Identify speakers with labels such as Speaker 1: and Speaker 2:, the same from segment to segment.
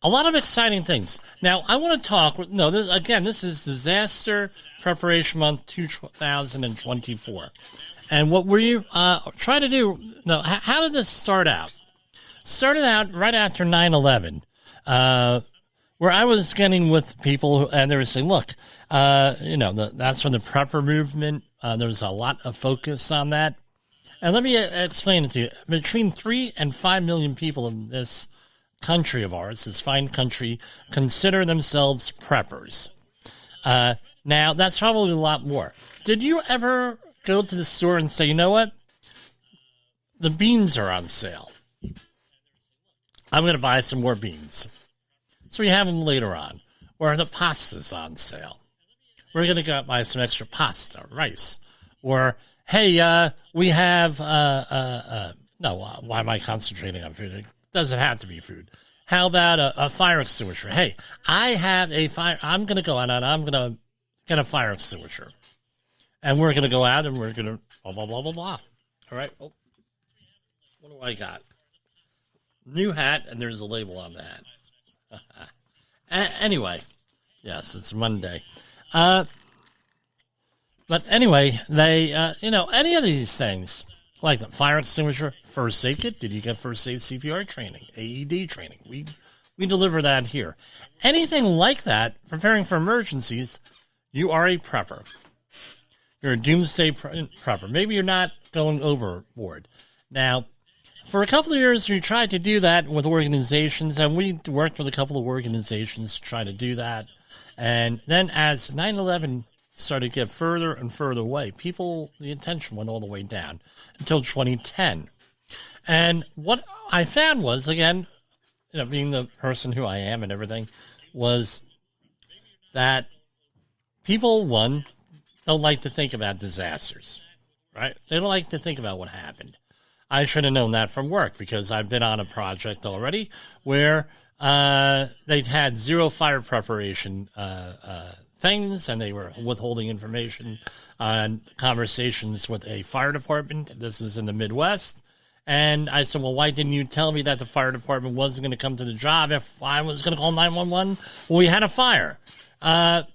Speaker 1: a lot of exciting things. Now, I want to talk. This is Disaster Preparation Month 2024. And what we're trying to do, how did this start out? Started out right after 9/11, where I was getting with people, and they were saying, look, that's from the prepper movement. There's a lot of focus on that. And let me explain it to you. Between 3 and 5 million people in this country of ours, this fine country, consider themselves preppers. Now, that's probably a lot more. Did you ever go to the store and say, you know what? The beans are on sale. I'm going to buy some more beans. So we have them later on. Or the pasta's on sale. We're going to go buy some extra pasta, rice. Or, hey, we have, why am I concentrating on food? It doesn't have to be food. How about a fire extinguisher? Hey, I have a fire. I'm going to go out and I'm going to get a fire extinguisher. And we're going to go out and we're going to blah, blah, blah, blah, blah. All right. Oh, what do I got? New hat, and there's a label on the hat. Anyway, yes, it's Monday. But anyway, they, any of these things, like the fire extinguisher, first aid kit. Did you get first aid CPR training, AED training? We deliver that here. Anything like that, preparing for emergencies, you are a prepper. You're a doomsday prepper. Maybe you're not going overboard. Now, for a couple of years, we tried to do that with organizations, and we worked with a couple of organizations to try to do that. And then as 9/11 started to get further and further away, the attention went all the way down until 2010. And what I found was, again, being the person who I am and everything, was that people, one, don't like to think about disasters, right? They don't like to think about what happened. I should have known that from work because I've been on a project already where they've had zero fire preparation things, and they were withholding information on conversations with a fire department. This is in the Midwest. And I said, well, why didn't you tell me that the fire department wasn't going to come to the job if I was going to call 911? Well, we had a fire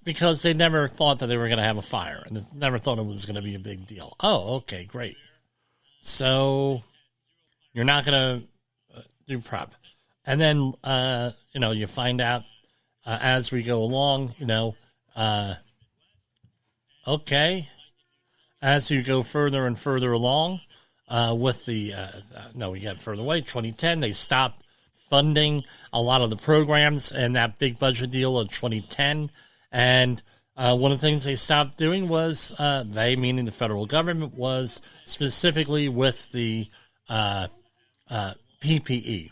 Speaker 1: because they never thought that they were going to have a fire, and they never thought it was going to be a big deal. Oh, okay, great. So you're not going to do prep. And then, you find out as we go along, okay, as you go further and further along with the, we got further away, 2010, they stopped funding a lot of the programs and that big budget deal of 2010. And one of the things they stopped doing was, meaning the federal government, was specifically with the PPE,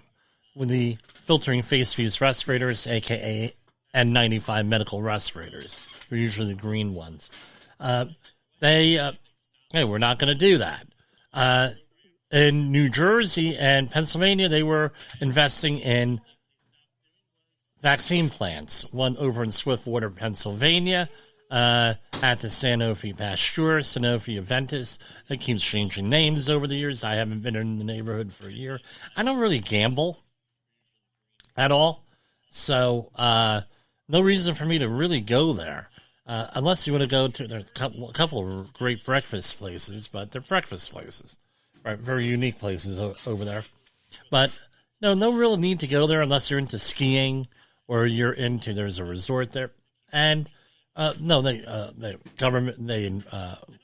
Speaker 1: with the filtering face piece respirators, a.k.a. N95 medical respirators. They're usually the green ones. We're not going to do that. In New Jersey and Pennsylvania, they were investing in vaccine plants. One over in Swiftwater, Pennsylvania, at the Sanofi Pasteur, Sanofi Aventis. It keeps changing names over the years. I haven't been in the neighborhood for a year. I don't really gamble at all. So, no reason for me to really go there. Unless you want to go to, there's a couple of great breakfast places, but they're breakfast places. Right, very unique places over there. But no real need to go there unless you're into skiing or there's a resort there. And the government,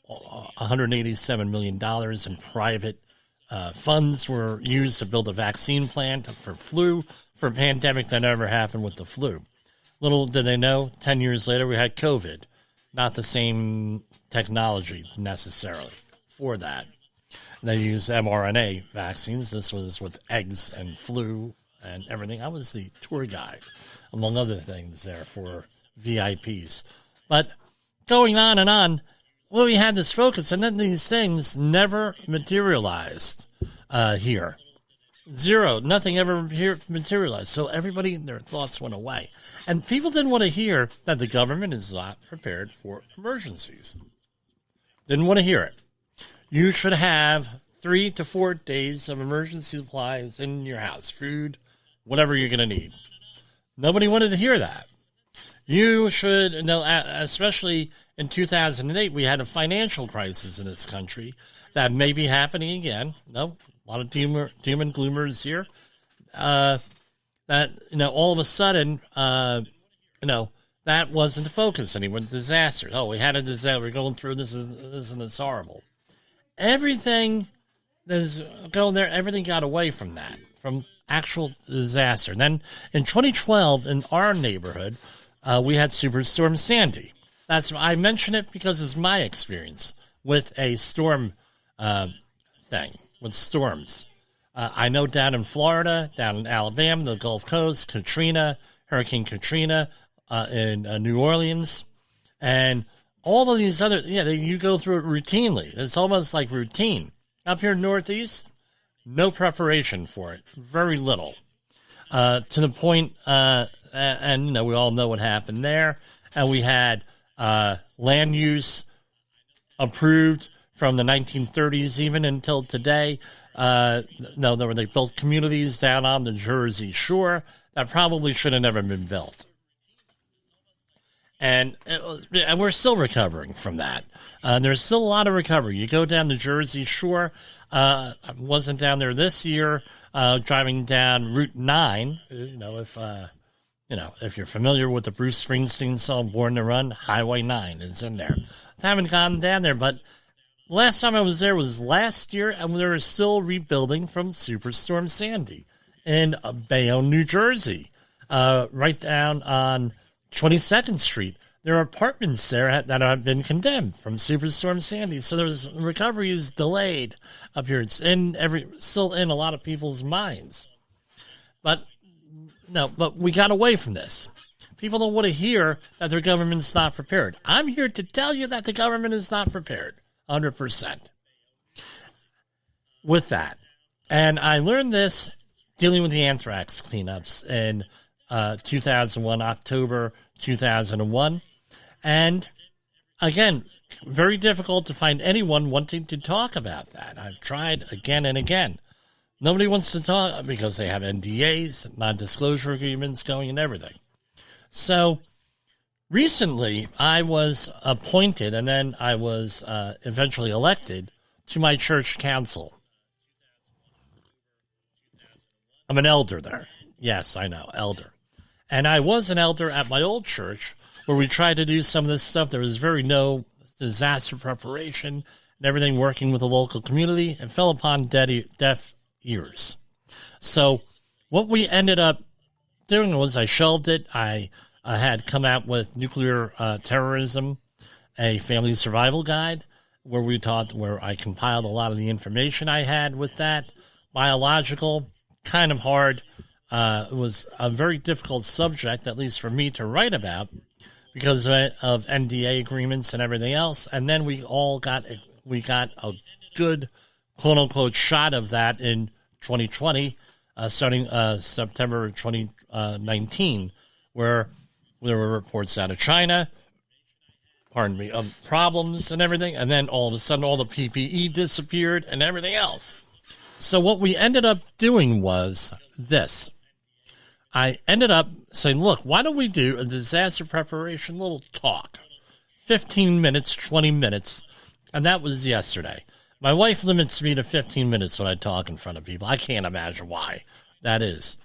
Speaker 1: $187 million in private funds were used to build a vaccine plant for a pandemic that never happened with the flu. Little did they know, 10 years later we had COVID. Not the same technology necessarily for that. They used mRNA vaccines. This was with eggs and flu and everything. I was the tour guide, among other things, there for VIPs. But going on and on, we had this focus, and then these things never materialized here. Zero. Nothing ever materialized. So everybody, their thoughts went away. And people didn't want to hear that the government is not prepared for emergencies. Didn't want to hear it. You should have 3 to 4 days of emergency supplies in your house, food, whatever you're going to need. Nobody wanted to hear that. You should know, especially in 2008, we had a financial crisis in this country that may be happening again. No, a lot of doom and gloomers here. That, all of a sudden, that wasn't the focus anymore. Disaster. Oh, we had a disaster. We're going through this and it's horrible. Everything that is going there, everything got away from that, from actual disaster. And then in 2012, in our neighborhood, we had Superstorm Sandy. I mention it because it's my experience with a storm thing, with storms. I know down in Florida, down in Alabama, the Gulf Coast, Hurricane Katrina in New Orleans, and all of these other, you go through it routinely. It's almost like routine. Up here in Northeast, no preparation for it, very little. To the point, and we all know what happened there. And we had land use approved from the 1930s even until today. They built communities down on the Jersey Shore that probably should have never been built. And we're still recovering from that. There's still a lot of recovery. You go down the Jersey Shore. I wasn't down there this year, driving down Route 9. If you're familiar with the Bruce Springsteen song Born to Run, Highway 9 is in there. I haven't gone down there, but last time I was there was last year, and they were still rebuilding from Superstorm Sandy in Bayonne, New Jersey, right down on 22nd Street. There are apartments there that have been condemned from Superstorm Sandy. So recovery is delayed up here. It's still in a lot of people's minds. But we got away from this. People don't want to hear that their government's not prepared. I'm here to tell you that the government is not prepared, 100%. With that. And I learned this dealing with the anthrax cleanups in 2001, October 2001. And again, very difficult to find anyone wanting to talk about that. I've tried again and again. Nobody wants to talk because they have NDAs, non-disclosure agreements going and everything. So recently I was appointed, and then I was eventually elected to my church council. I'm an elder there. Yes, I know, elder. And I was an elder at my old church where we tried to do some of this stuff. There was no disaster preparation and everything, working with the local community. It fell upon deaf ears. So what we ended up doing was I shelved it. I had come out with Nuclear Terrorism, a family survival guide, where I compiled a lot of the information I had with that. Biological, kind of hard. It was a very difficult subject, at least for me to write about, because of NDA agreements and everything else. And then we got a good, quote unquote, shot of that in 2020, starting September 2019, where there were reports out of China, of problems and everything. And then all of a sudden, all the PPE disappeared and everything else. So what we ended up doing was this. I ended up saying, look, why don't we do a disaster preparation little talk? 15 minutes, 20 minutes. And that was yesterday. My wife limits me to 15 minutes when I talk in front of people. I can't imagine why that is.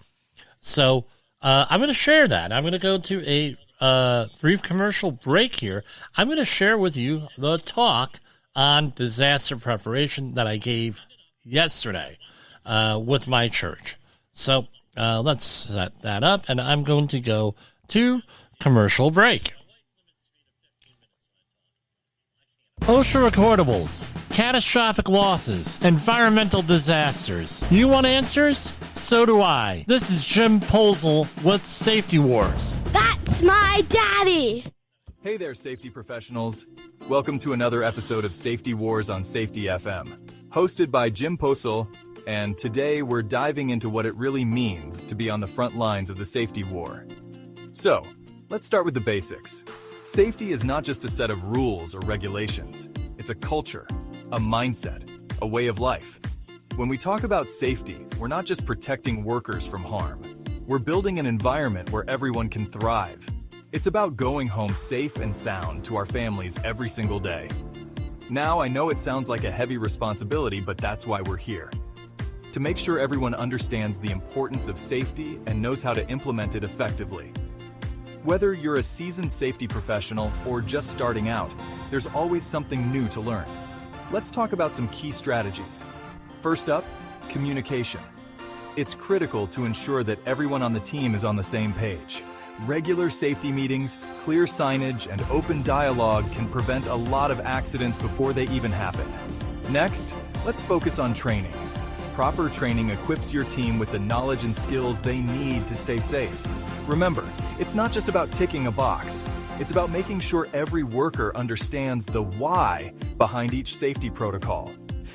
Speaker 1: So I'm going to share that. I'm going to go to a brief commercial break here. I'm going to share with you the talk on disaster preparation that I gave yesterday with my church. So let's set that up, and I'm going to go to commercial break. OSHA recordables, catastrophic losses, environmental disasters. You want answers? So do I. This is Jim Posel with Safety Wars.
Speaker 2: That's my daddy!
Speaker 3: Hey there, safety professionals. Welcome to another episode of Safety Wars on Safety FM, hosted by Jim Posel. And today we're diving into what it really means to be on the front lines of the safety war. So, let's start with the basics. Safety is not just a set of rules or regulations. It's a culture, a mindset, a way of life. When we talk about safety, we're not just protecting workers from harm. We're building an environment where everyone can thrive. It's about going home safe and sound to our families every single day. Now, I know it sounds like a heavy responsibility, but that's why we're here. To make sure everyone understands the importance of safety and knows how to implement it effectively. Whether you're a seasoned safety professional or just starting out, there's always something new to learn. Let's talk about some key strategies. First up, communication. It's critical to ensure that everyone on the team is on the same page. Regular safety meetings, clear signage, and open dialogue can prevent a lot of accidents before they even happen. Next, let's focus on training. Proper training equips your team with the knowledge and skills they need to stay safe. Remember, it's not just about ticking a box. It's about making sure every worker understands the why behind each safety protocol.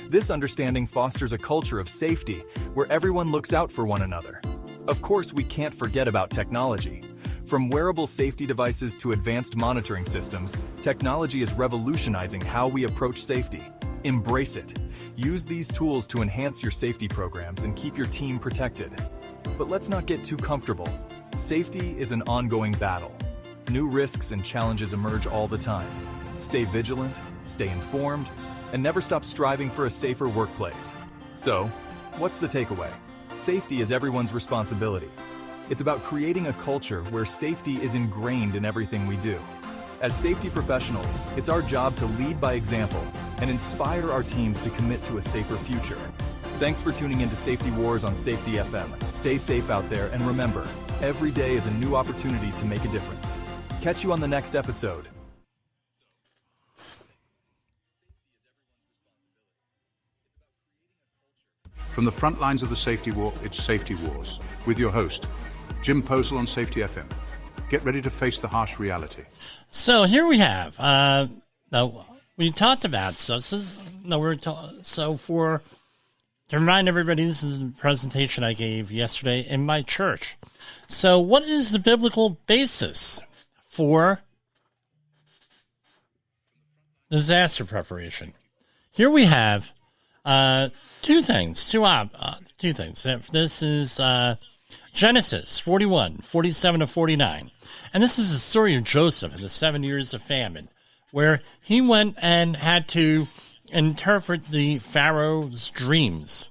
Speaker 3: This understanding fosters a culture of safety where everyone looks out for one another. Of course, we can't forget about technology. From wearable safety devices to advanced monitoring systems, technology is revolutionizing how we approach safety. Embrace it. Use these tools to enhance your safety programs and keep your team protected. But let's not get too comfortable. Safety is an ongoing battle. New risks and challenges emerge all the time. Stay vigilant, stay informed, and never stop striving for a safer workplace. So, what's the takeaway? Safety is everyone's responsibility. It's about creating a culture where safety is ingrained in everything we do. As safety professionals, it's our job to lead by example and inspire our teams to commit to a safer future. Thanks for tuning into Safety Wars on Safety FM. Stay safe out there, and remember, every day is a new opportunity to make a difference. Catch you on the next episode.
Speaker 4: From the front lines of the safety war, it's Safety Wars, with your host, Jim Posel on Safety FM. Get ready to face the harsh reality.
Speaker 1: So here we have, now we talked about, to remind everybody, this is a presentation I gave yesterday in my church. So what is the biblical basis for disaster preparation? Here we have two things. This is Genesis 41, 47 to 49. And this is the story of Joseph in the 7 years of famine, where he went and had to interpret the Pharaoh's dreams.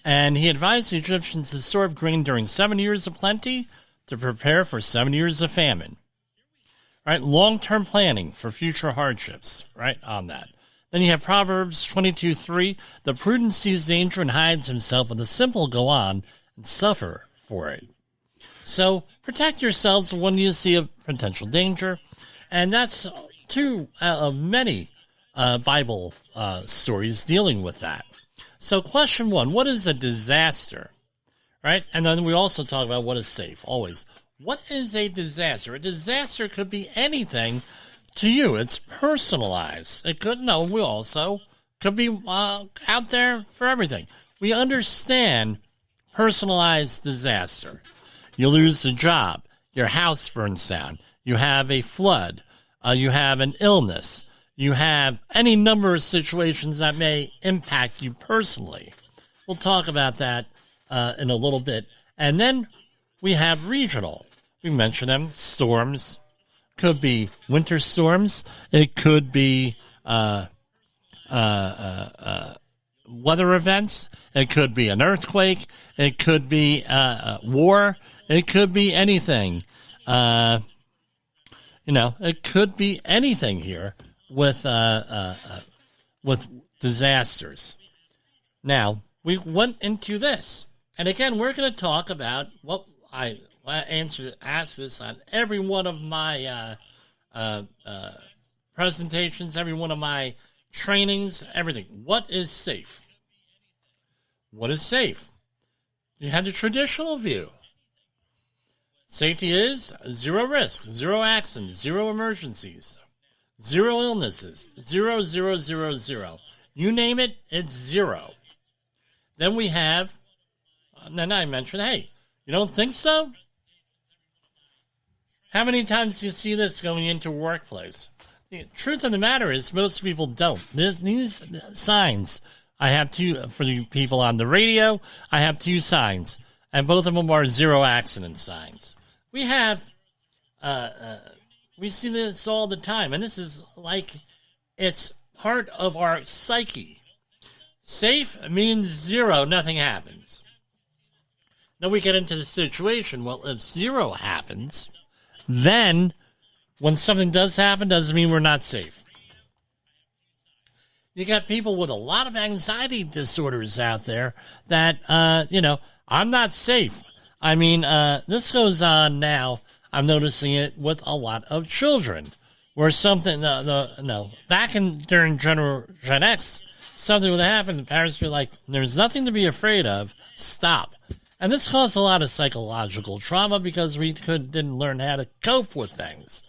Speaker 1: And he advised the Egyptians to store of grain during 7 years of plenty to prepare for 7 years of famine. Right? Long-term planning for future hardships, right, on that. Then you have Proverbs 22:3. The prudent sees danger and hides himself, and the simple go on and suffer for it. So protect yourselves when you see a potential danger. And that's two of many Bible stories dealing with that. So question one, what is a disaster? Right? And then we also talk about what is safe, always. What is a disaster? A disaster could be anything to you. It's personalized. It could, we also could be out there for everything. We understand personalized disaster. You lose a job. Your house burns down. You have a flood. You have an illness. You have any number of situations that may impact you personally. We'll talk about that in a little bit. And then we have regional. We mentioned them. Storms. Could be winter storms. It could be weather events. It could be an earthquake. It could be war. It could be anything. It could be anything here with disasters. Now, we went into this. And again, we're going to talk about what I ask this on every one of my presentations, every one of my trainings, everything. What is safe? What is safe? You have the traditional view. Safety is zero risk, zero accidents, zero emergencies, zero illnesses, 0, 0, 0, 0. You name it, it's zero. Then we have, then I mentioned, hey, you don't think so? How many times do you see this going into a workplace? The truth of the matter is most people don't. These signs, I have two, for the people on the radio, I have two signs. and both of them are zero accident signs. We have, we see this all the time, and this is like it's part of our psyche. Safe means zero, nothing happens. Then we get into the situation, well, if zero happens, then when something does happen, doesn't mean we're not safe. You got people with a lot of anxiety disorders out there that, I'm not safe. I mean, this goes on now. I'm noticing it with a lot of children where something, back during Gen X, something would happen. The parents would be like, there's nothing to be afraid of. Stop. And this caused a lot of psychological trauma because we didn't learn how to cope with things.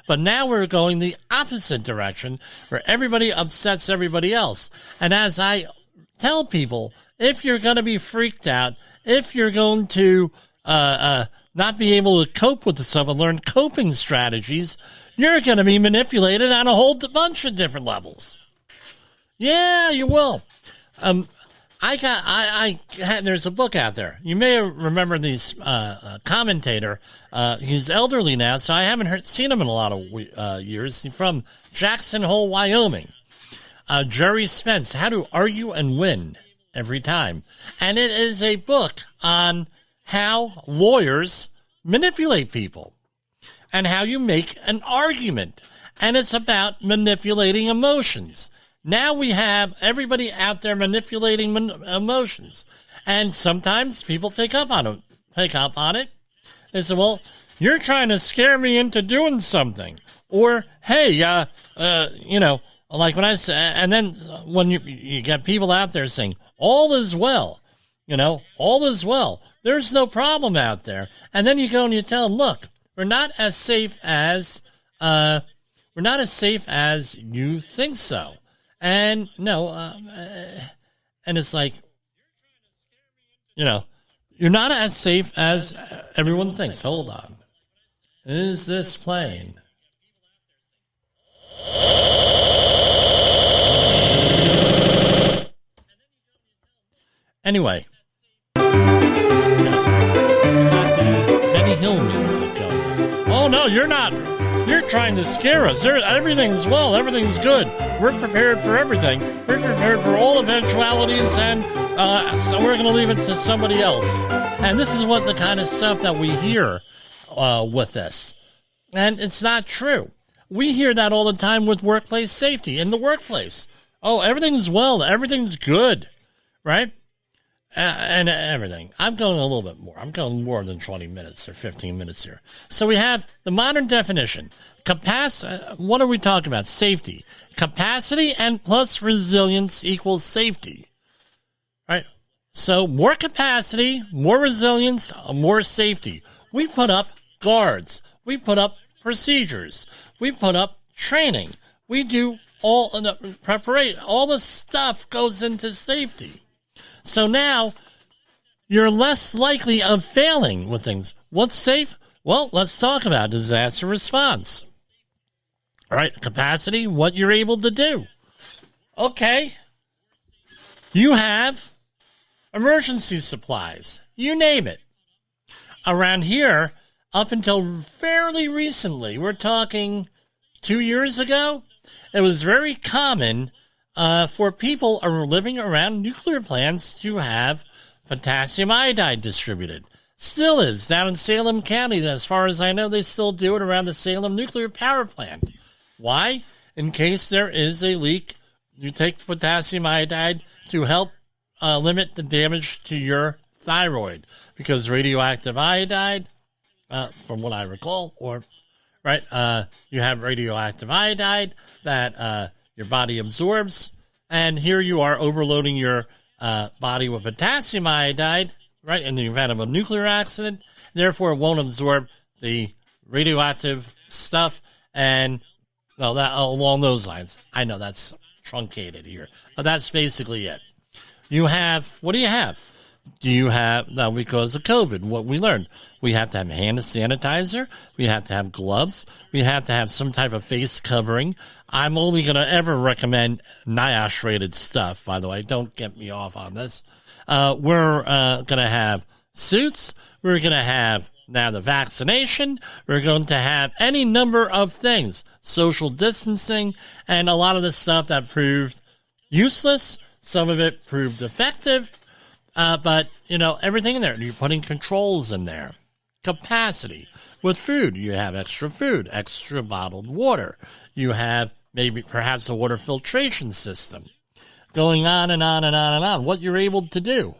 Speaker 1: But now we're going the opposite direction where everybody upsets everybody else. And as I tell people, if you're going to be freaked out, if you're going to not be able to cope with stuff and learn coping strategies, you're going to be manipulated on a whole bunch of different levels. Yeah, you will. There's a book out there. You may remember this commentator. He's elderly now, so I haven't seen him in a lot of years. He's from Jackson Hole, Wyoming. Jerry Spence, How to Argue and Win Every Time. And it is a book on how lawyers manipulate people and how you make an argument. And it's about manipulating emotions. Now we have everybody out there manipulating emotions. And sometimes people pick up on it. They say, well, you're trying to scare me into doing something. Or, hey, like when I say, and then when you get people out there saying, all is well, all is well. There's no problem out there. And then you go and you tell them, look, we're not as safe as you think so. And and it's like, you're not as safe as everyone thinks. Hold on. Is this playing? Anyway. Benny Hill music going. Oh, no, you're not. You're trying to scare us. Everything's well. Everything's good. We're prepared for everything. We're prepared for all eventualities, and so we're going to leave it to somebody else. And this is what the kind of stuff that we hear with this. And it's not true. We hear that all the time with workplace safety in the workplace. Oh, everything's well. Everything's good. Right? And everything. I'm going a little bit more. I'm going more than 20 minutes or 15 minutes here. So we have the modern definition. What are we talking about? Safety. Capacity and plus resilience equals safety. Right? So more capacity, more resilience, more safety. We put up guards. We put up procedures. We put up training. We do all the preparation. All the stuff goes into safety. So now you're less likely of failing with things. What's safe? Well, let's talk about disaster response. All right, capacity, what you're able to do. Okay. You have emergency supplies. You name it. Around here, up until fairly recently, we're talking 2 years ago, it was very common for people living around nuclear plants to have potassium iodide distributed. Still is. Down in Salem County, as far as I know, they still do it around the Salem nuclear power plant. Why? In case there is a leak, you take potassium iodide to help limit the damage to your thyroid. Because radioactive iodide, from what I recall, you have radioactive iodide that your body absorbs, and here you are overloading your body with potassium iodide, right, in the event of a nuclear accident. Therefore, it won't absorb the radioactive stuff, and, well, that along those lines. I know that's truncated here, but that's basically it. You have, what do you have? Do you have, now because of COVID, what we learned, we have to have hand sanitizer, we have to have gloves, we have to have some type of face covering. I'm only going to ever recommend NIOSH rated stuff, by the way. Don't get me off on this. We're going to have suits. We're going to have now the vaccination. We're going to have any number of things, social distancing, and a lot of the stuff that proved useless. Some of it proved effective, but, everything in there. You're putting controls in there. Capacity. With food, you have extra food, extra bottled water. You have perhaps a water filtration system. Going on and on and on and on. What you're able to do.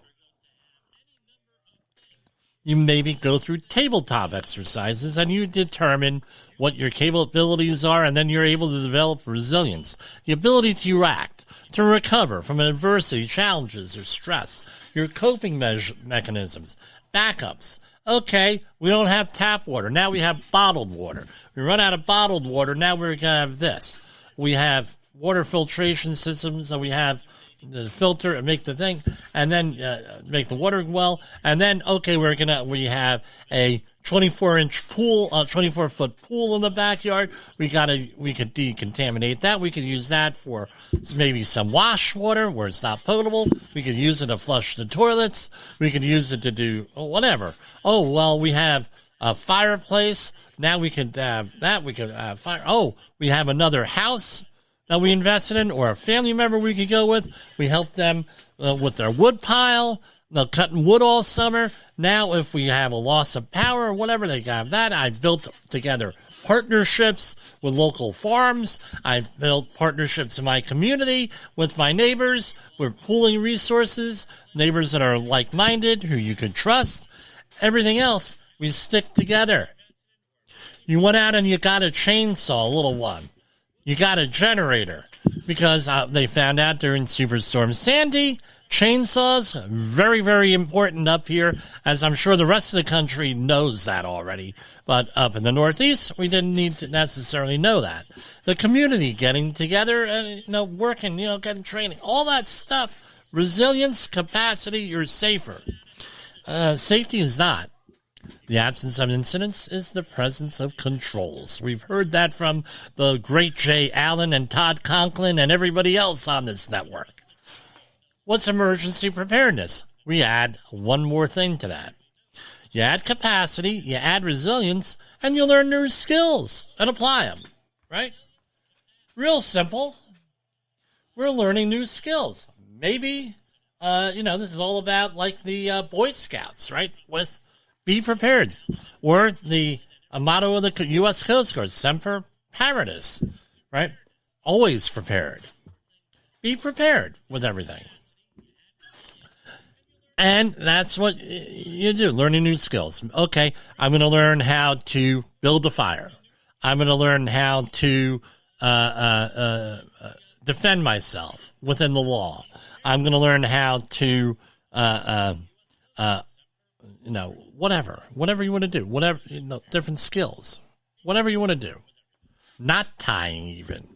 Speaker 1: You maybe go through tabletop exercises and you determine what your capabilities are, and then you're able to develop resilience, the ability to react, to recover from adversity, challenges, or stress, your coping mechanisms, backups. Okay, we don't have tap water. Now we have bottled water. We run out of bottled water. Now we're going to have this. We have water filtration systems, and we have the filter and make the thing, and then make the water well, and then we have a 24-inch pool, 24-foot pool in the backyard. We could decontaminate that. We could use that for maybe some wash water where it's not potable. We could use it to flush the toilets. We could use it to do whatever. Oh well, we have a fireplace. Now we could have that. We could have fire. Oh, we have another house that we invested in, or a family member we could go with. We help them with their wood pile. They're cutting wood all summer. Now, if we have a loss of power or whatever, they have that. I built together partnerships with local farms. I built partnerships in my community with my neighbors. We're pooling resources, neighbors that are like-minded, who you can trust. Everything else, we stick together. You went out and you got a chainsaw, a little one. You got a generator, because they found out during Superstorm Sandy, chainsaws, very, very important up here, as I'm sure the rest of the country knows that already. But up in the Northeast, we didn't need to necessarily know that. The community getting together and, working, getting training, all that stuff, resilience, capacity, you're safer. Safety is not. The absence of incidents is the presence of controls. We've heard that from the great Jay Allen and Todd Conklin and everybody else on this network. What's emergency preparedness? We add one more thing to that. You add capacity, you add resilience, and you learn new skills and apply them, right? Real simple. We're learning new skills. Maybe, this is all about like the Boy Scouts, right? With be prepared. Or the motto of the U.S. Coast Guard, Semper Paratus, right? Always prepared. Be prepared with everything. And that's what you do, learning new skills. Okay, I'm going to learn how to build a fire. I'm going to learn how to defend myself within the law. I'm going to learn how to whatever you want to do, different skills, whatever you want to do. Knot tying even.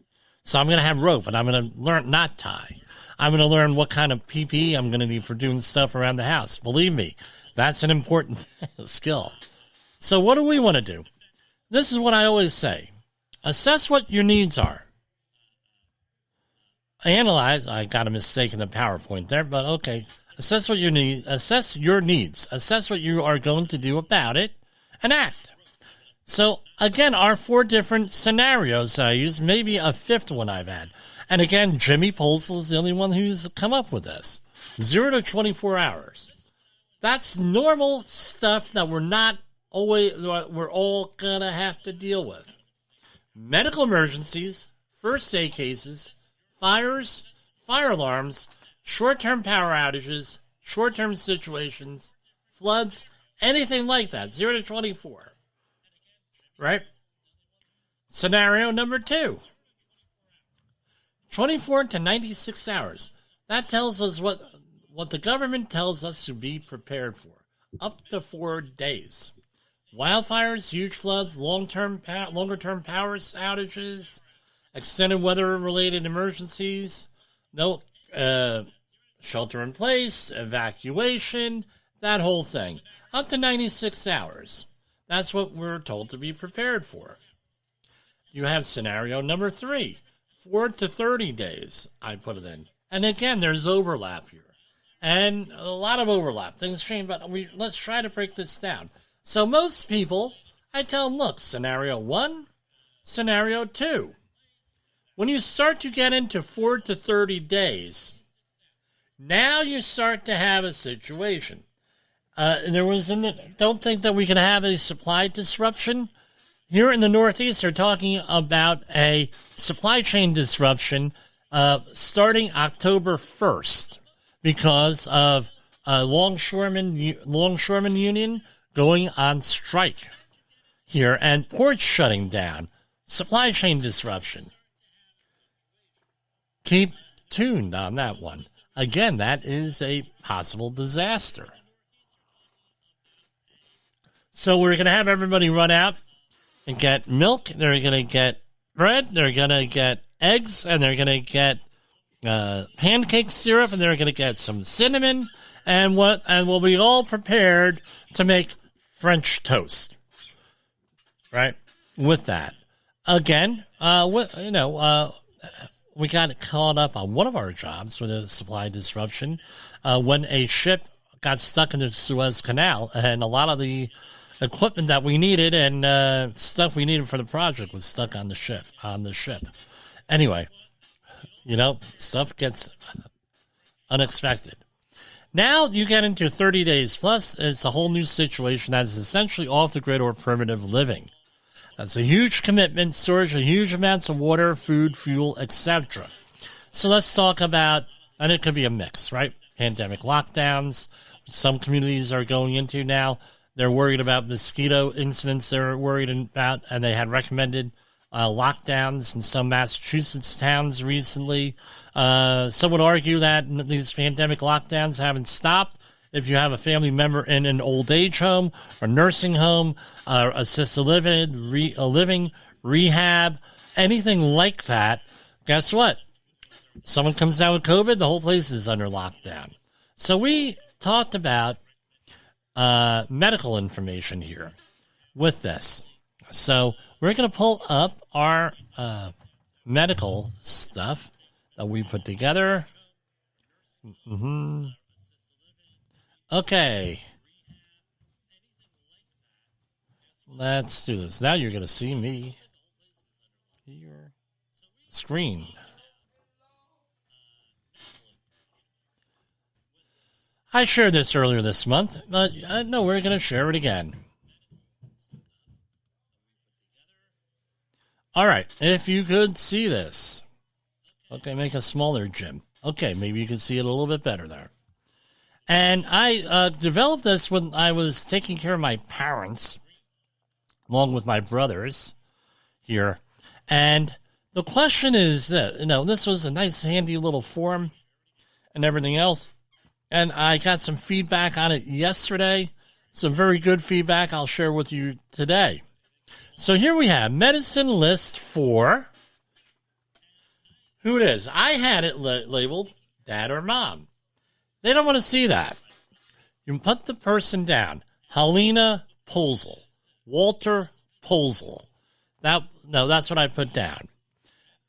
Speaker 1: So I'm going to have rope, and I'm going to learn knot tie. I'm going to learn what kind of PPE I'm going to need for doing stuff around the house. Believe me, that's an important skill. So what do we want to do? This is what I always say. Assess what your needs are. Analyze. I got a mistake in the PowerPoint there, but okay. Assess what you need. Assess your needs. Assess what you are going to do about it, and act. So again, our 4 different scenarios I use, maybe a 5th one I've had. And again, Jimmy Posel is the only one who's come up with this. 0 to 24 hours. That's normal stuff that we're all gonna have to deal with. Medical emergencies, first aid cases, fires, fire alarms, short-term power outages, short-term situations, floods, anything like that. 0 to 24. Right? Scenario number 2. 24 to 96 hours. That tells us what the government tells us to be prepared for. Up to 4 days. Wildfires, huge floods, longer-term power outages, extended weather-related emergencies, shelter in place, evacuation, that whole thing. Up to 96 hours. That's what we're told to be prepared for. You have scenario number 3, 4 to 30 days, I put it in. And again, there's overlap here. and a lot of overlap. Things change, but let's try to break this down. So most people, I tell them, look, scenario 1, scenario 2. When you start to get into 4 to 30 days, now you start to have a situation. Don't think that we can have a supply disruption. Here in the Northeast, they're talking about a supply chain disruption starting October 1st because of Longshoremen Union going on strike here and ports shutting down. Supply chain disruption. Keep tuned on that one. Again, that is a possible disaster. So we're going to have everybody run out and get milk. They're going to get bread. They're going to get eggs. And they're going to get pancake syrup. And they're going to get some cinnamon. And we'll be all prepared to make French toast. Right? With that. Again, we got caught up on one of our jobs with a supply disruption when a ship got stuck in the Suez Canal, and a lot of the equipment that we needed and stuff we needed for the project was stuck on the ship. Anyway, stuff gets unexpected. Now you get into 30 days plus. It's a whole new situation that is essentially off the grid or primitive living. That's a huge commitment, storage of huge amounts of water, food, fuel, etc. So let's talk about, and it could be a mix, right? Pandemic lockdowns. Some communities are going into now. They're worried about mosquito incidents they're worried about, and they had recommended lockdowns in some Massachusetts towns recently. Some would argue that these pandemic lockdowns haven't stopped. If you have a family member in an old age home or nursing home, assisted living, rehab, anything like that, guess what? Someone comes down with COVID, the whole place is under lockdown. So we talked about medical information here with this. So we're going to pull up our medical stuff that we put together. Okay. Let's do this. Now you're going to see me. Your screen. I shared this earlier this month, but no, we're going to share it again. All right, if you could see this. Okay, make a smaller, Jim. Okay, maybe you can see it a little bit better there. And I developed this when I was taking care of my parents, along with my brothers here. And the question is that, this was a nice, handy little form and everything else. And I got some feedback on it yesterday. Some very good feedback I'll share with you today. So here we have medicine list for who it is. I had it labeled dad or mom. They don't want to see that. You put the person down. Helena Posel. Walter Posel. That's what I put down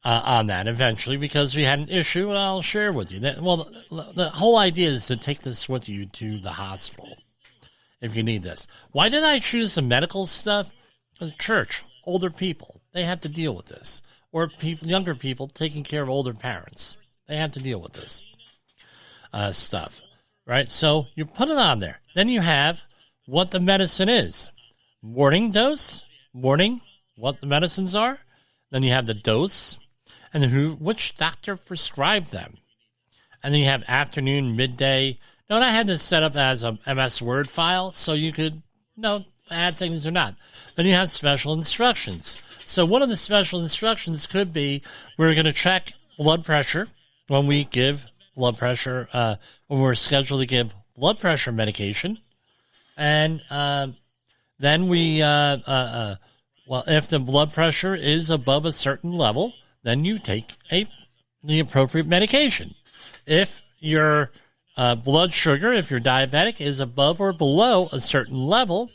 Speaker 1: on that eventually because we had an issue, and I'll share with you. The whole idea is to take this with you to the hospital if you need this. Why did I choose the medical stuff? The church, older people, they have to deal with this. Or younger people taking care of older parents. They have to deal with this. Stuff, right? So you put it on there. Then you have what the medicine is. Morning dose, what the medicines are. Then you have the dose, and then which doctor prescribed them. And then you have afternoon, midday. Now, I had this set up as a MS Word file, so you could, add things or not. Then you have special instructions. So one of the special instructions could be we're going to check blood pressure when we give blood pressure, when we're scheduled to give blood pressure medication. And then we, if the blood pressure is above a certain level, then you take the appropriate medication. If your blood sugar, if you're diabetic, is above or below a certain level,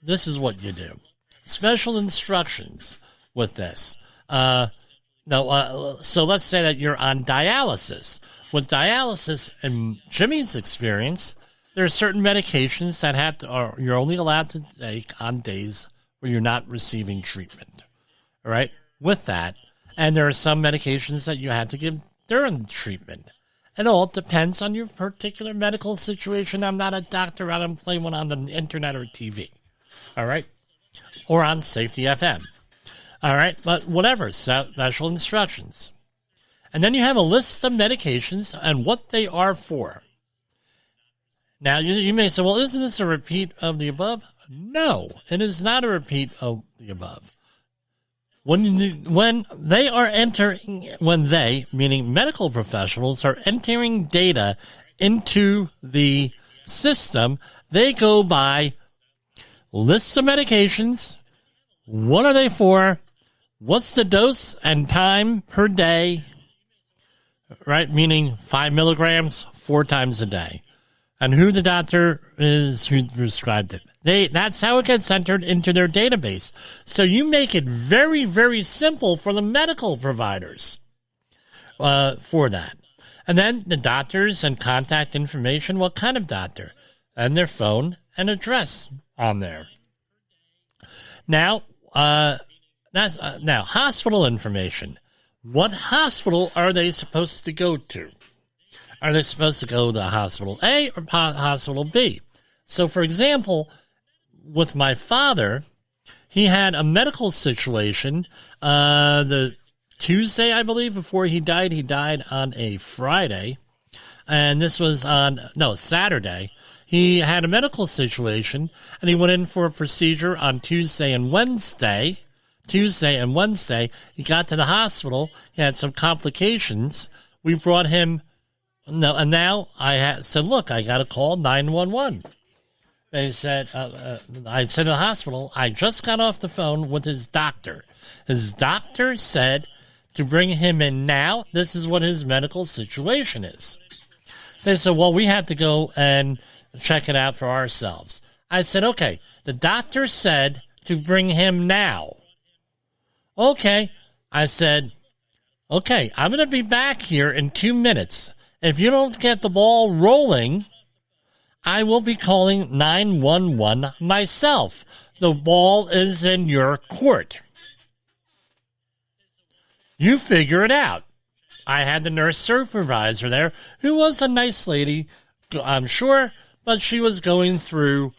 Speaker 1: this is what you do. Special instructions with this. No, so let's say that you're on dialysis. With dialysis, in Jimmy's experience, there are certain medications that or you're only allowed to take on days where you're not receiving treatment. All right? With that, and there are some medications that you have to give during treatment. It all depends on your particular medical situation. I'm not a doctor. I don't play one on the internet or TV. All right? Or on Safety FM. All right? But whatever, special instructions. And then you have a list of medications and what they are for. Now, you may say, well, isn't this a repeat of the above? No, it is not a repeat of the above. When they, meaning medical professionals, are entering data into the system, they go by lists of medications. What are they for? What's the dose and time per day? Right, meaning 5 milligrams 4 times a day. And who the doctor is who prescribed it. That's how it gets entered into their database. So you make it very, very simple for the medical providers for that. And then the doctors and contact information, what kind of doctor, and their phone and address on there. Now, now hospital information. What hospital are they supposed to go to? Are they supposed to go to hospital A or hospital B? So, for example, with my father, he had a medical situation the Tuesday, I believe, before he died. He died on a Friday, and this was on, Saturday. He had a medical situation, and he went in for a procedure on Tuesday and Wednesday. He got to the hospital. He had some complications. We brought him. No, and now I said, look, I got to call 911. They said, I said to the hospital, I just got off the phone with his doctor. His doctor said to bring him in now. This is what his medical situation is. They said, well, we have to go and check it out for ourselves. I said, okay, the doctor said to bring him now. Okay. I said, okay, I'm going to be back here in 2 minutes. If you don't get the ball rolling, I will be calling 911 myself. The ball is in your court. You figure it out. I had the nurse supervisor there, who was a nice lady, I'm sure, but she was going through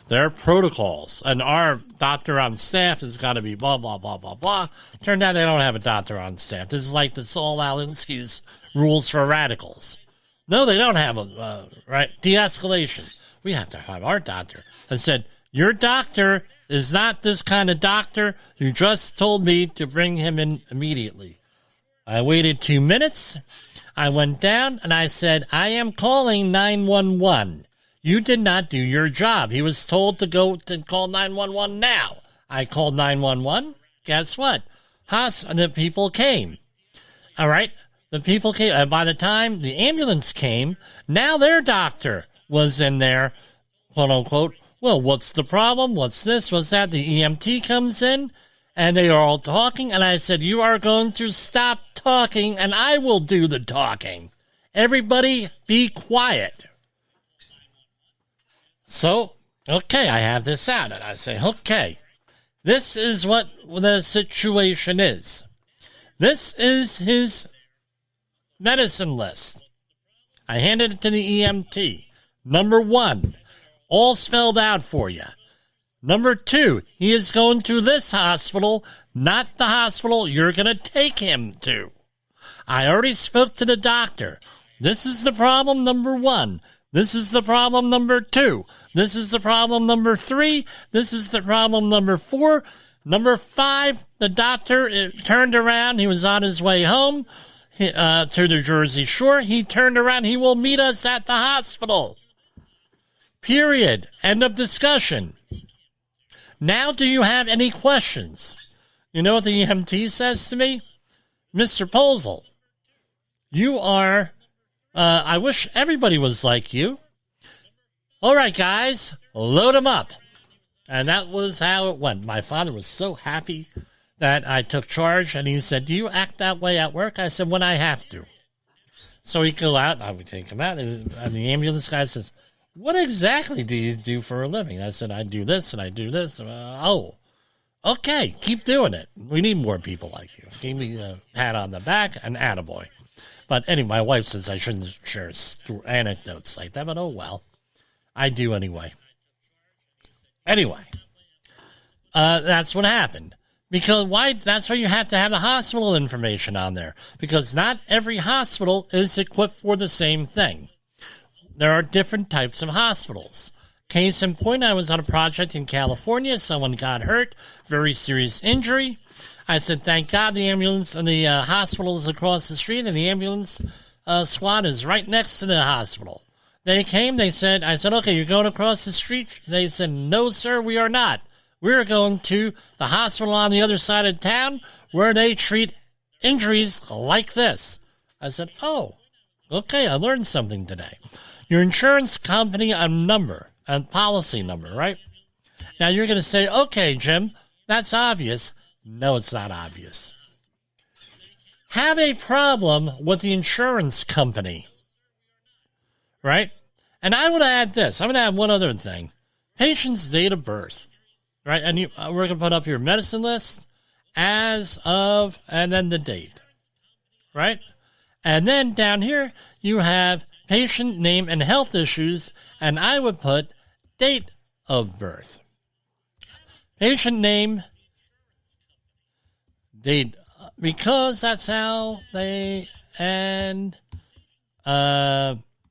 Speaker 1: their protocols. And our doctor on staff has got to be blah, blah, blah, blah, blah. Turned out they don't have a doctor on staff. This is like the Saul Alinsky's rules for radicals. No, they don't have a, de-escalation. We have to have our doctor. I said, your doctor is not this kind of doctor. You just told me to bring him in immediately. I waited 2 minutes. I went down and I said, I am calling 911. You did not do your job. He was told to go to call 911 now. I called 911. Guess what? The people came. All right? The people came. And by the time the ambulance came, now their doctor was in there, quote unquote. Well, what's the problem? What's this? What's that? The EMT comes in and they are all talking. And I said, you are going to stop talking and I will do the talking. Everybody be quiet. So, okay, I have this out. And I say, okay, this is what the situation is. This is his medicine list. I handed it to the EMT. Number 1, all spelled out for you. Number 2, he is going to this hospital, not the hospital you're going to take him to. I already spoke to the doctor. This is the problem number 1. This is the problem number 2. This is the problem number 3. This is the problem number 4. Number 5, the doctor turned around. He was on his way home to the Jersey Shore. He turned around. He will meet us at the hospital. Period. End of discussion. Now, do you have any questions? You know what the EMT says to me? Mr. Posel, you are, I wish everybody was like you. All right, guys, load them up. And that was how it went. My father was so happy that I took charge, and he said, do you act that way at work? I said, when I have to. So he'd go out, I would take him out, and the ambulance guy says, what exactly do you do for a living? I said, I do this, and I do this. Oh, okay, keep doing it. We need more people like you. Gave me a pat on the back, and attaboy. But anyway, my wife says I shouldn't share anecdotes like that, but oh well. I do anyway. Anyway, that's what happened. Because why? That's why you have to have the hospital information on there. Because not every hospital is equipped for the same thing. There are different types of hospitals. Case in point, I was on a project in California. Someone got hurt, very serious injury. I said, thank God the ambulance and the hospital is across the street, and the ambulance squad is right next to the hospital. They came, I said, okay, you're going across the street? They said, no, sir, we are not. We're going to the hospital on the other side of town where they treat injuries like this. I said, oh, okay, I learned something today. Your insurance company number and policy number, right? Now you're going to say, okay, Jim, that's obvious. No, it's not obvious. Have a problem with the insurance company, right? And I would add this. I'm going to add one other thing. Patient's date of birth. Right, and we're going to put up your medicine list as of, and then the date, right? And then down here, you have patient name and health issues, and I would put date of birth. Patient name, date, because that's how they, and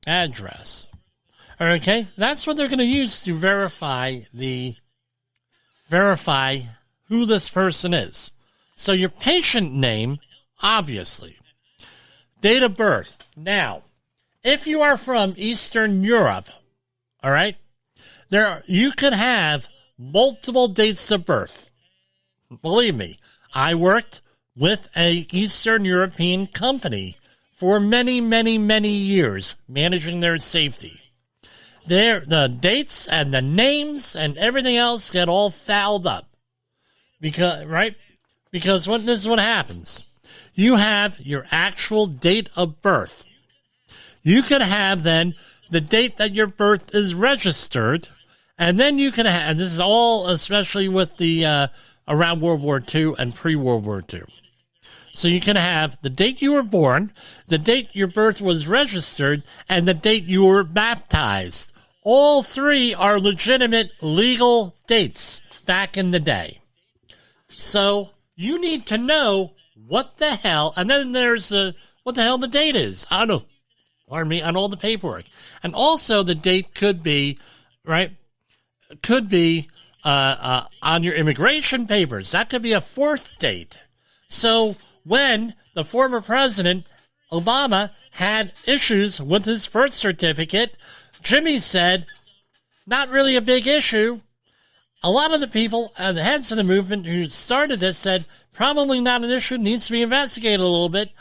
Speaker 1: address. Okay, that's what they're going to use to verify who this person is. So your patient name, obviously. Date of birth. Now, if you are from Eastern Europe, all right, you could have multiple dates of birth. Believe me, I worked with an Eastern European company for many, many, many years, managing their safety. The dates and the names and everything else get all fouled up. Because this is what happens. You have your actual date of birth. You could have then the date that your birth is registered, and then you can have, and this is all especially with the around World War II and pre-World War II. So you can have the date you were born, the date your birth was registered, and the date you were baptized. All three are legitimate legal dates back in the day. So you need to know what the hell, and then there's what the hell the date is. I don't know. Pardon me, on all the paperwork. And also the date could be, right, on your immigration papers. That could be a fourth date. So when the former president, Obama, had issues with his birth certificate, Jimmy said, not really a big issue. A lot of the people, the heads of the movement who started this said, probably not an issue, needs to be investigated a little bit.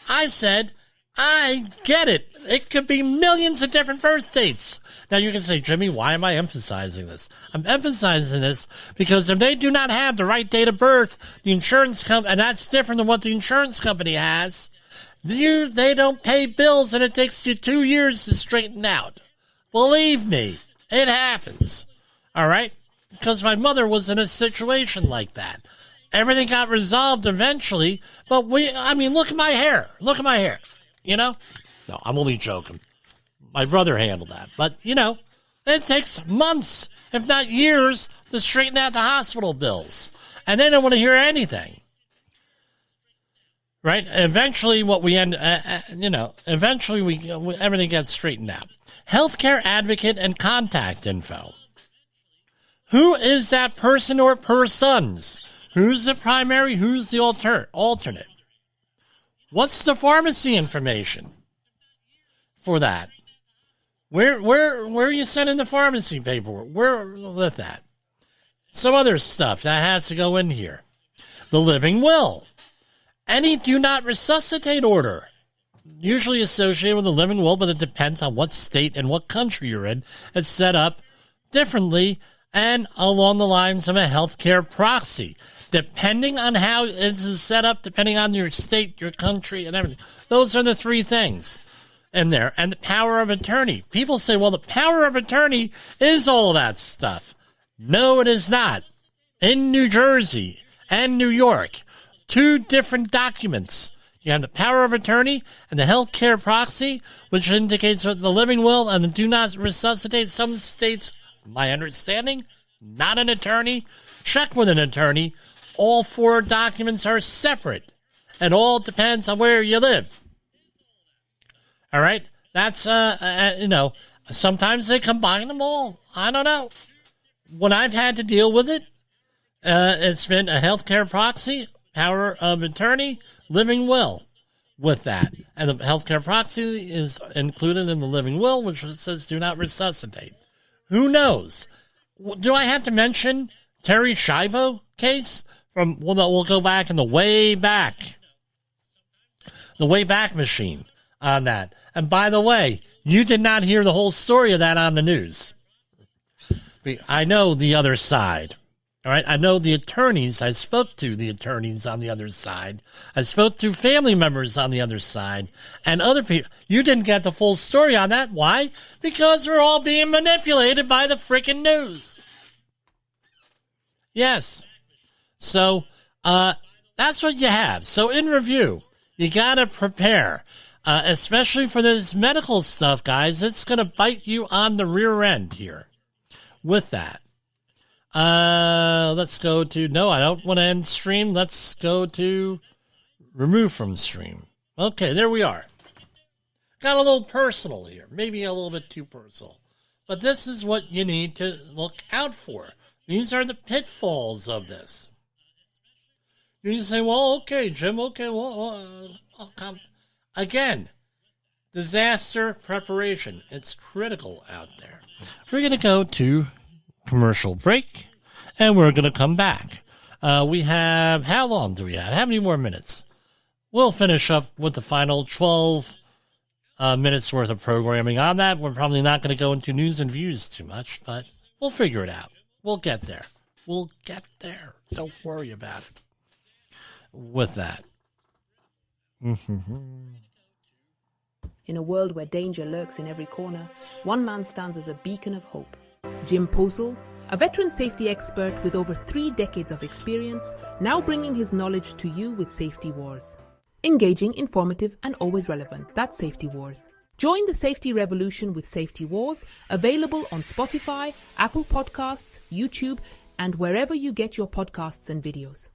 Speaker 1: I said, I get it. It could be millions of different birth dates. Now you can say, Jimmy, why am I emphasizing this? I'm emphasizing this because if they do not have the right date of birth, the insurance company, and that's different than what the insurance company has, they don't pay bills and it takes you 2 years to straighten out. Believe me, it happens. All right? Because my mother was in a situation like that. Everything got resolved eventually, but look at my hair. Look at my hair. You know? No, I'm only joking. My brother handled that. But, it takes months, if not years, to straighten out the hospital bills. And they don't want to hear anything. Right? Eventually, everything gets straightened out. Healthcare advocate and contact info. Who is that person or persons? Who's the primary? Who's the alternate? What's the pharmacy information for that? Where are you sending the pharmacy paperwork? Where with that? Some other stuff that has to go in here. The living will. Any do not resuscitate order. Usually associated with a living will, but it depends on what state and what country you're in. It's set up differently and along the lines of a healthcare proxy. depending on how it is set up, depending on your state, your country, and everything. Those are the three things in there. And the power of attorney. People say, well, the power of attorney is all that stuff. No, it is not. In New Jersey and New York, two different documents. You have the power of attorney and the health care proxy, which indicates the living will and the do not resuscitate. Some states, my understanding, not an attorney. Check with an attorney. All four documents are separate. It all depends on where you live. All right? That's, sometimes they combine them all. I don't know. When I've had to deal with it, it's been a healthcare proxy, power of attorney, living will with that. And the healthcare proxy is included in the living will, which says do not resuscitate. Who knows? Do I have to mention Terry Schiavo case? We'll go back in the way back machine on that. And by the way, you did not hear the whole story of that on the news. I know the other side. All right, I know the attorneys. I spoke to the attorneys on the other side. I spoke to family members on the other side and other people. You didn't get the full story on that. Why? Because we're all being manipulated by the freaking news. Yes. So, that's what you have. So, in review, you got to prepare, especially for this medical stuff, guys. It's going to bite you on the rear end here with that. Let's go to, no, I don't want to end stream. Let's go to remove from stream. Okay, there we are. Got a little personal here. Maybe a little bit too personal. But this is what you need to look out for. These are the pitfalls of this. You just say, well, okay, Jim, okay, well, again, disaster preparation. It's critical out there. We're going to go to commercial break, and we're going to come back. We have, how long do we have? How many more minutes? We'll finish up with the final 12 minutes worth of programming on that. We're probably not going to go into news and views too much, but we'll figure it out. We'll get there. We'll get there. Don't worry about it. With that.
Speaker 5: In a world where danger lurks in every corner, one man stands as a beacon of hope. Jim Posel, a veteran safety expert with over 3 decades of experience, now bringing his knowledge to you with Safety Wars. Engaging, informative, and always relevant. That's Safety Wars. Join the safety revolution with Safety Wars, available on Spotify, Apple Podcasts, YouTube, and wherever you get your podcasts and videos.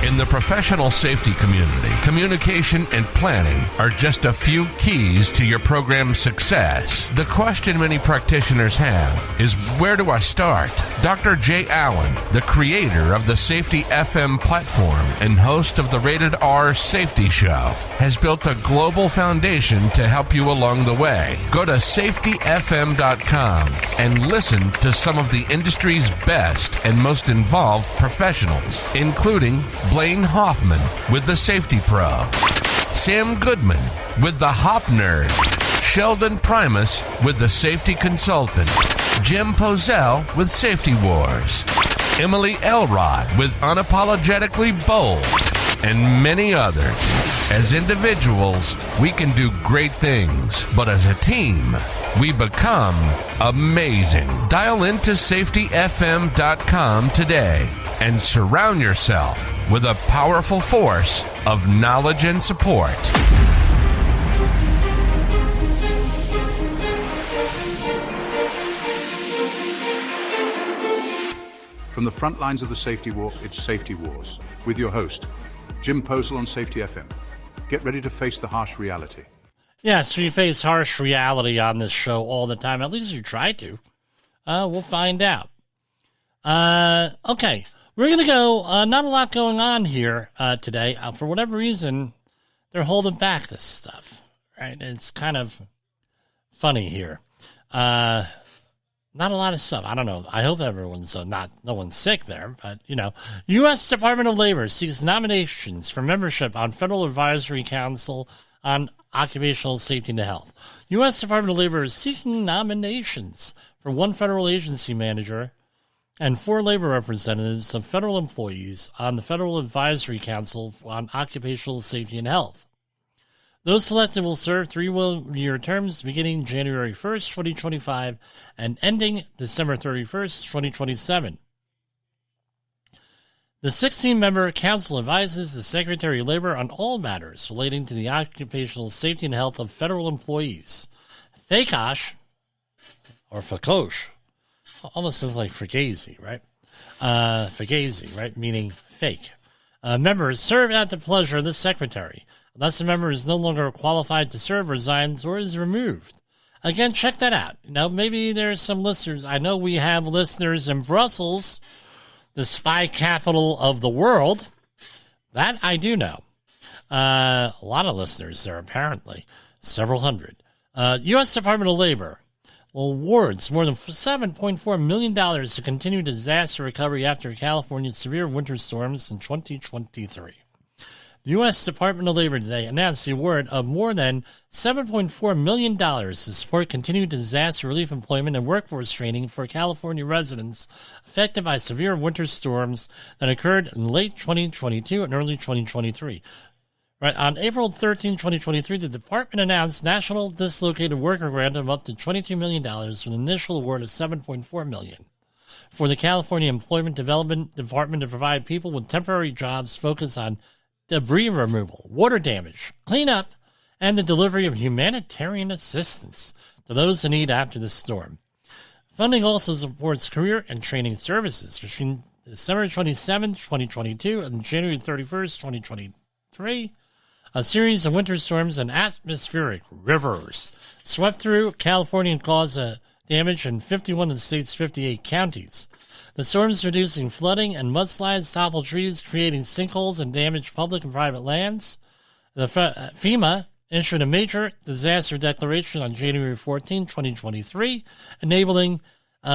Speaker 6: In the professional safety community, communication and planning are just a few keys to your program's success. The question many practitioners have is, where do I start? Dr. Jay Allen, the creator of the Safety FM platform and host of the Rated R Safety Show, has built a global foundation to help you along the way. Go to safetyfm.com and listen to some of the industry's best and most involved professionals, including Blaine Hoffman with the Safety Pro, Sam Goodman with the Hop Nerd, Sheldon Primus with the Safety Consultant, Jim Posel with Safety Wars, Emily Elrod with Unapologetically Bold, and many others. As individuals, we can do great things, but as a team, we become amazing. Dial into safetyfm.com today and surround yourself with a powerful force of knowledge and support.
Speaker 4: From the front lines of the safety war, it's Safety Wars, with your host, Jim Posel on Safety FM. Get ready to face the harsh reality.
Speaker 1: Yes, we face harsh reality on this show all the time. At least you try to. We'll find out. Okay, we're going to go. Not a lot going on here today. For whatever reason, they're holding back this stuff. Right? It's kind of funny here. Not a lot of stuff. I don't know. I hope everyone's no one's sick there. But, U.S. Department of Labor seeks nominations for membership on Federal Advisory Council on Occupational Safety and Health. U.S. Department of Labor is seeking nominations for one federal agency manager and 4 labor representatives of federal employees on the Federal Advisory Council on Occupational Safety and Health. Those selected will serve 3-year terms beginning January 1st, 2025, and ending December 31st, 2027. The 16-member council advises the Secretary of Labor on all matters relating to the occupational safety and health of federal employees. FACOSH, or FACOSH, almost sounds like Fugazi, right? Fugazi, right? Meaning fake. Members serve at the pleasure of the Secretary, unless a member is no longer qualified to serve, resigns, or is removed. Again, check that out. Now, maybe there's some listeners. I know we have listeners in Brussels, the spy capital of the world. That I do know. A lot of listeners there, apparently. Several hundred. U.S. Department of Labor awards more than $7.4 million to continue disaster recovery after California's severe winter storms in 2023. The U.S. Department of Labor today announced the award of more than $7.4 million to support continued disaster relief employment and workforce training for California residents affected by severe winter storms that occurred in late 2022 and early 2023. Right, on April 13, 2023, the department announced National Dislocated Worker Grant of up to $22 million with an initial award of $7.4 million for the California Employment Development Department to provide people with temporary jobs focused on debris removal, water damage, cleanup, and the delivery of humanitarian assistance to those in need after the storm. Funding also supports career and training services between December 27, 2022 and January 31st, 2023. A series of winter storms and atmospheric rivers swept through California and caused damage in 51 of the state's 58 counties. The storms reducing flooding and mudslides, toppled trees, creating sinkholes, and damaged public and private lands. The FEMA issued a major disaster declaration on January 14, 2023, enabling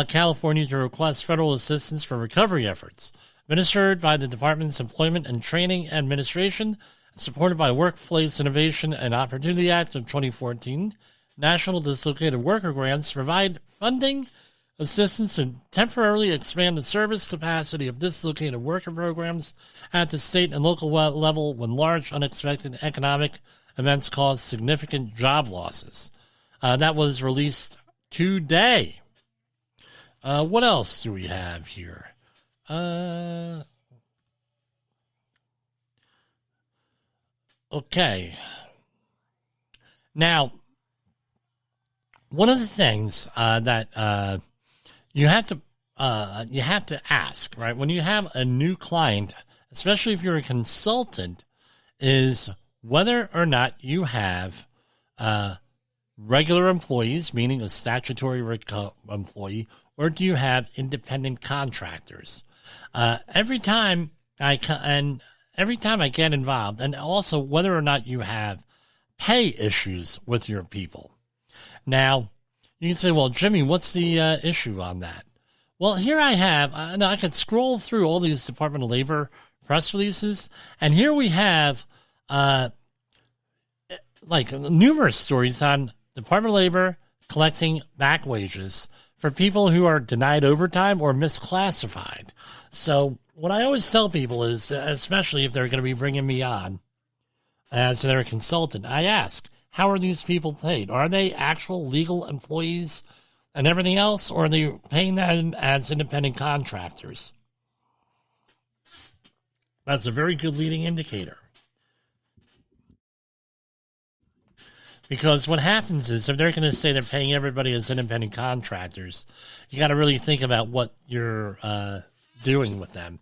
Speaker 1: California to request federal assistance for recovery efforts. Administered by the Department's Employment and Training Administration, supported by Workplace Innovation and Opportunity Act of 2014, National Dislocated Worker Grants provide funding assistance to temporarily expand the service capacity of dislocated worker programs at the state and local level when large unexpected economic events cause significant job losses. That was released today. What else do we have here? Okay. Now, one of the things that you have to ask, right, when you have a new client, especially if you're a consultant, is whether or not you have regular employees, meaning a statutory employee, or do you have independent contractors? Every time I get involved, and also whether or not you have pay issues with your people. Now, you can say, well, Jimmy, what's the issue on that? Well, here I have, I could scroll through all these Department of Labor press releases, and here we have numerous stories on Department of Labor collecting back wages for people who are denied overtime or misclassified. So what I always tell people is, especially if they're going to be bringing me on as their consultant, I ask, how are these people paid? Are they actual legal employees and everything else, or are they paying them as independent contractors? That's a very good leading indicator. Because what happens is, if they're going to say they're paying everybody as independent contractors, you got to really think about what you're doing with them.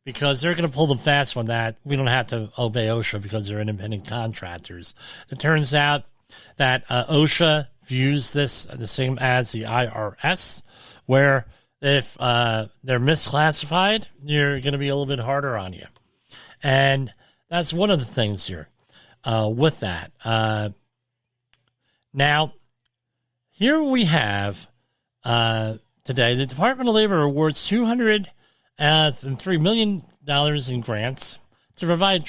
Speaker 1: Because they're going to pull the fast on that. We don't have to obey OSHA because they're independent contractors. It turns out that OSHA views this the same as the IRS, where if they're misclassified, you're going to be a little bit harder on you. And that's one of the things here with that. Now, here we have today, the Department of Labor awards $203 million in grants to provide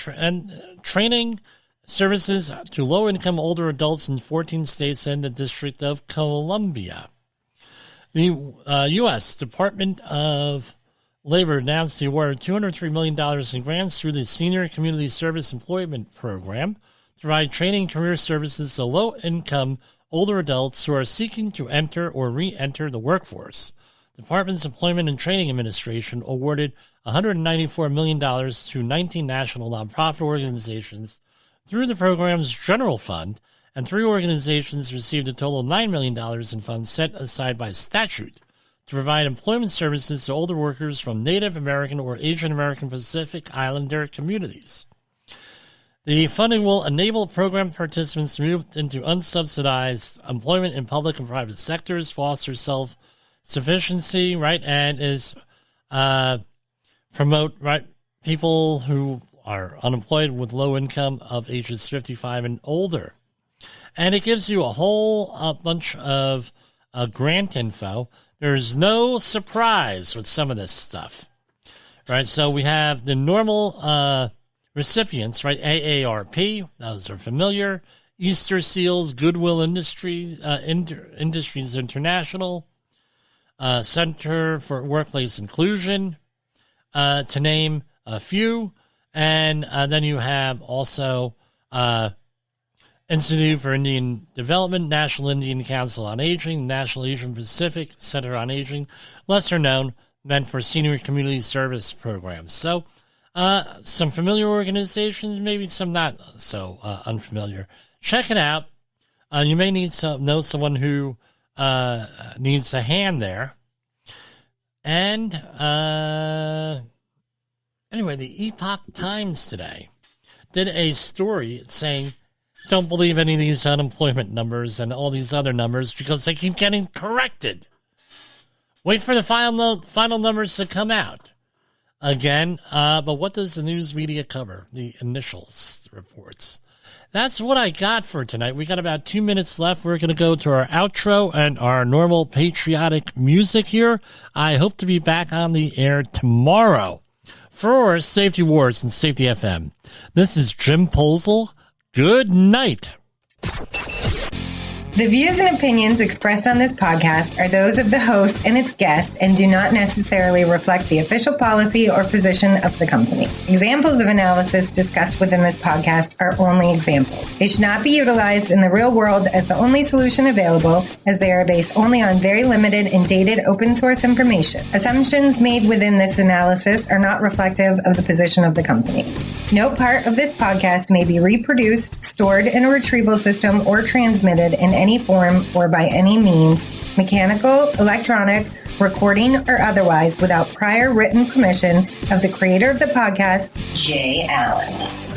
Speaker 1: training services to low-income older adults in 14 states and the District of Columbia. The U.S. Department of Labor announced the award of $203 million in grants through the Senior Community Service Employment Program to provide training and career services to low-income older adults who are seeking to enter or re-enter the workforce. The Department's Employment and Training Administration awarded $194 million to 19 national nonprofit organizations through the program's general fund, and 3 organizations received a total of $9 million in funds set aside by statute to provide employment services to older workers from Native American or Asian American Pacific Islander communities. The funding will enable program participants to move into unsubsidized employment in public and private sectors, foster self-sufficiency, right, and is promote people who are unemployed with low income of ages 55 and older. And it gives you a whole bunch of grant info. There's no surprise with some of this stuff, right? So we have the normal recipients, right? AARP, those are familiar. Easter Seals, Goodwill Industries International, Center for Workplace Inclusion, to name a few. And then you have also Institute for Indian Development, National Indian Council on Aging, National Asian Pacific Center on Aging, lesser known, meant for senior community service programs. So some familiar organizations, maybe some not so unfamiliar. Check it out. You may need know someone who needs a hand there. And anyway, the Epoch Times today did a story saying, don't believe any of these unemployment numbers and all these other numbers because they keep getting corrected. Wait for the final numbers to come out again. But what does the news media cover? The initials reports. That's what I got for tonight. We got about 2 minutes left. We're going to go to our outro and our normal patriotic music here. I hope to be back on the air tomorrow for Safety Wars and Safety FM. This is Jim Posel. Good night.
Speaker 7: The views and opinions expressed on this podcast are those of the host and its guest and do not necessarily reflect the official policy or position of the company. Examples of analysis discussed within this podcast are only examples. They should not be utilized in the real world as the only solution available, as they are based only on very limited and dated open source information. Assumptions made within this analysis are not reflective of the position of the company. No part of this podcast may be reproduced, stored in a retrieval system, or transmitted in any form or by any means, mechanical, electronic, recording, or otherwise, without prior written permission of the creator of the podcast, Jay Allen.